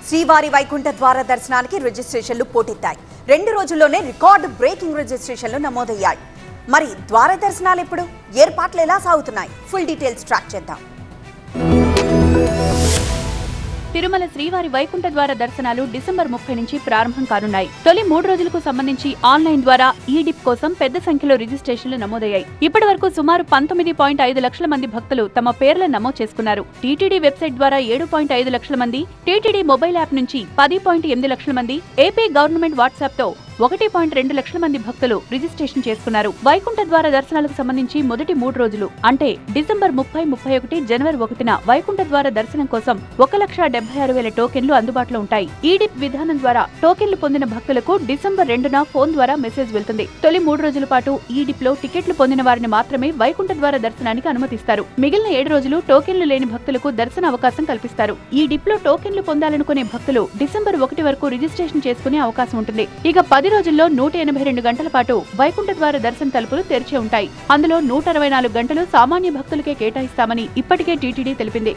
శ్రీవారి వైకుంఠ ద్వార దర్శనానికి రిజిస్ట్రేషన్లు పోటెత్తాయి. 2 రోజుల్లోనే రికార్డు బ్రేకింగ్ రిజిస్ట్రేషన్లు నమోదయ్యాయి. మరి ద్వార దర్శనాలు ఎప్పుడు, ఏర్పాట్లు ఎలా సాగుతున్నాయి? ఫుల్ డీటెయిల్స్ ట్రాక్ చేద్దాం. తిరుమల శ్రీవారి వైకుంఠ ద్వార దర్శనాలు డిసెంబర్ 30 నుంచి ప్రారంభం కానున్నాయి. తొలి 3 రోజులకు సంబంధించి ఆన్లైన్ ద్వారా ఈడిప్ కోసం పెద్ద సంఖ్యలో రిజిస్ట్రేషన్లు నమోదయ్యాయి. ఇప్పటి వరకు సుమారు 19.5 లక్షల మంది భక్తులు తమ పేర్లను నమోదు చేసుకున్నారు. టీటీడీ వెబ్సైట్ ద్వారా 7.5 లక్షల మంది, టీటీడీ మొబైల్ యాప్ నుంచి 10.8 లక్షల మంది, ఏపీ గవర్నమెంట్ వాట్సాప్ తో 1.2 లక్షల మంది భక్తులు రిజిస్ట్రేషన్ చేసుకున్నారు. వైకుంఠ ద్వార దర్శనాలకు సంబంధించి మొదటి 3 రోజులు అంటే డిసెంబర్ 30, 31, జనవరి 1న వైకుంఠ ద్వార దర్శనం కోసం 1,76,000 టోకెన్లు అందుబాటులో ఉంటాయి. ఈడిప్ విధానం ద్వారా టోకెన్లు పొందిన భక్తులకు డిసెంబర్ 2న ఫోన్ ద్వారా మెసేజ్ వెళ్తుంది. తొలి 3 రోజుల పాటు ఈడిప్ లో టికెట్లు పొందిన వారిని మాత్రమే వైకుంఠ ద్వార దర్శనానికి అనుమతిస్తారు. మిగిలిన 7 రోజులు టోకెన్లు లేని భక్తులకు దర్శన అవకాశం కల్పిస్తారు. ఈ డిప్ లో టోకెన్లు పొందాలనుకునే భక్తులు డిసెంబర్ 1 వరకు రిజిస్ట్రేషన్ చేసుకునే అవకాశం ఉంటుంది. ఇక 10 రోజుల్లో 182 గంటల పాటు వైకుంఠ ద్వార దర్శన తలుపులు తెరిచే ఉంటాయి. అందులో 164 గంటలు సామాన్య భక్తులకే కేటాయిస్తామని ఇప్పటికే టీటీడీ తెలిపింది.